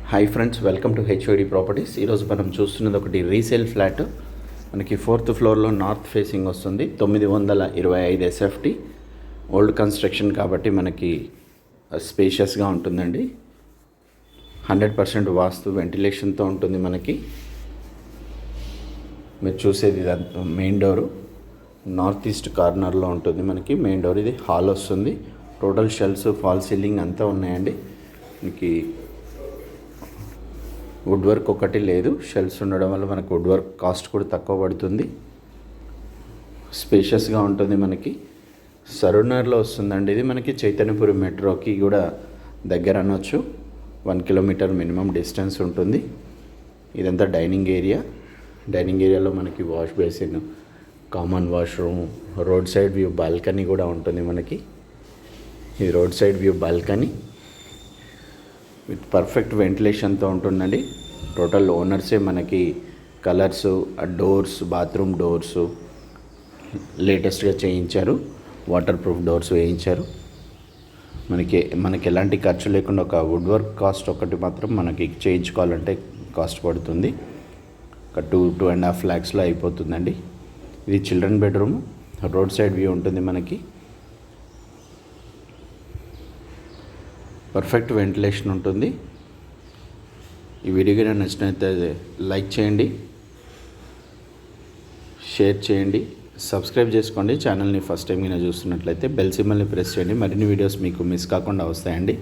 Hi friends, welcome to HOD properties. ఈరోజు మనం చూస్తున్నది ఒకటి రీసేల్ ఫ్లాట్. మనకి 4th ఫ్లోర్లో నార్త్ ఫేసింగ్ వస్తుంది. 925 ఎస్ఎఫ్టీ ఓల్డ్ కన్స్ట్రక్షన్ కాబట్టి మనకి స్పేషియస్గా ఉంటుందండి. 100% వాస్తు వెంటిలేషన్తో ఉంటుంది. మనకి మీరు చూసేది మెయిన్ డోరు నార్త్ ఈస్ట్ కార్నర్లో ఉంటుంది. మనకి మెయిన్ డోర్ ఇది హాల్ వస్తుంది. టోటల్ షెల్స్, ఫాల్ సీలింగ్ అంతా ఉన్నాయండి. మనకి వుడ్ వర్క్ ఒకటి లేదు. షెల్స్ ఉండడం వల్ల మనకు వుడ్ వర్క్ కాస్ట్ కూడా తక్కువ పడుతుంది. స్పేషియస్గా ఉంటుంది. మనకి సరూనర్లో వస్తుందండి. ఇది మనకి చైతన్యపురి మెట్రోకి కూడా దగ్గర అనొచ్చు. 1 కిలోమీటర్ మినిమం డిస్టెన్స్ ఉంటుంది. ఇదంతా డైనింగ్ ఏరియా. డైనింగ్ ఏరియాలో మనకి wash basin, common washroom, road side view balcony కూడా ఉంటుంది. మనకి ఇది road side view balcony with perfect వెంటిలేషన్తో ఉంటుందండి. టోటల్ ఓనర్సే మనకి కలర్స్, డోర్స్, బాత్రూమ్ డోర్స్ లేటెస్ట్గా చేయించారు. వాటర్ ప్రూఫ్ డోర్స్ వేయించారు. మనకి ఎలాంటి ఖర్చు లేకుండా ఒక వుడ్ వర్క్ కాస్ట్ ఒకటి మాత్రం మనకి చేయించుకోవాలంటే కాస్ట్ పడుతుంది. ఒక 2.5 lakhsలో అయిపోతుందండి. ఇది children bedroom. Road side view ఉంటుంది. మనకి పర్ఫెక్ట్ వెంటిలేషన్ ఉంటుంది. ఈ వీడియో కనుక నచ్చినట్లయితే లైక్ చేయండి, షేర్ చేయండి, సబ్స్క్రైబ్ చేసుకోండి. ఛానల్ని ఫస్ట్ టైం కనుక చూస్తున్నట్లయితే బెల్ సింబల్ని ప్రెస్ చేయండి. మరిన్ని వీడియోస్ మీకు మిస్ కాకుండా వస్తాయండి.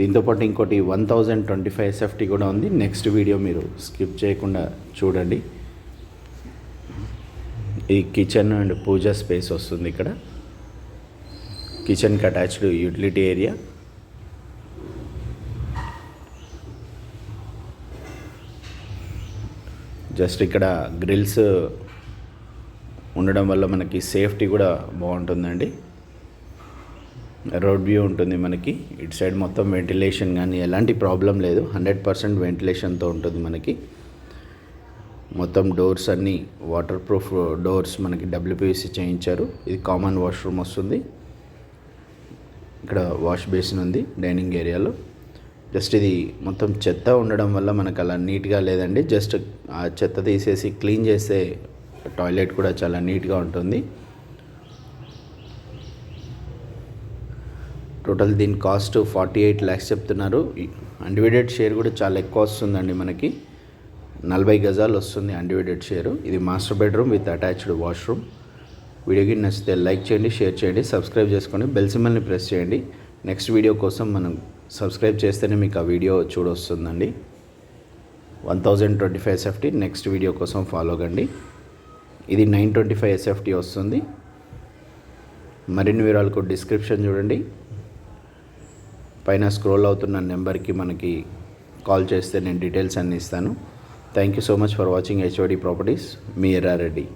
దీంతోపాటు ఇంకోటి 1025 ఎస్ఎఫ్టీ కూడా ఉంది. నెక్స్ట్ వీడియో మీరు స్కిప్ చేయకుండా చూడండి. ఈ కిచెన్ అండ్ పూజా స్పేస్ వస్తుంది. ఇక్కడ కిచెన్కి అటాచ్డ్ యూటిలిటీ ఏరియా. జస్ట్ ఇక్కడ గ్రిల్స్ ఉండడం వల్ల మనకి సేఫ్టీ కూడా బాగుంటుందండి. రోడ్ వ్యూ ఉంటుంది. మనకి ఇటు సైడ్ మొత్తం వెంటిలేషన్ కానీ ఎలాంటి ప్రాబ్లం లేదు. 100% వెంటిలేషన్తో ఉంటుంది. మనకి మొత్తం డోర్స్ అన్నీ వాటర్ ప్రూఫ్ డోర్స్ మనకి WPVC చేయించారు. ఇది కామన్ వాష్రూమ్ వస్తుంది. ఇక్కడ వాష్ బేసిన్ ఉంది డైనింగ్ ఏరియాలో. జస్ట్ ఇది మొత్తం చెత్త ఉండడం వల్ల మనకు అలా నీట్గా లేదండి. జస్ట్ ఆ చెత్త తీసేసి క్లీన్ చేస్తే టాయిలెట్ కూడా చాలా నీట్గా ఉంటుంది. టోటల్ దీని కాస్ట్ 48 lakhs చెప్తున్నారు. అన్డివైడెడ్ షేర్ కూడా చాలా ఎక్కువ వస్తుందండి. మనకి 40 గజాలు వస్తుంది అన్డివైడెడ్ షేరు. ఇది master bedroom with attached washroom. వీడియోకి నచ్చితే లైక్ చేయండి, షేర్ చేయండి, సబ్స్క్రైబ్ చేసుకోండి, బెల్ సింబల్ని ప్రెస్ చేయండి. నెక్స్ట్ వీడియో కోసం మనం సబ్స్క్రైబ్ చేస్తేనే మీకు ఆ వీడియో చూడొస్తుందండి. 1025 ఎస్ఎఫ్టీ నెక్స్ట్ వీడియో కోసం ఫాలో కండి. ఇది 925 ఎస్ఎఫ్టీ వస్తుంది. మరిన్ని వివరాలకు డిస్క్రిప్షన్ చూడండి. పైన స్క్రోల్ అవుతున్న నెంబర్కి మనకి కాల్ చేస్తే నేను డీటెయిల్స్ అన్నీ ఇస్తాను. Thank you so much for watching HOD properties. మీ ఎర్రారెడ్డి.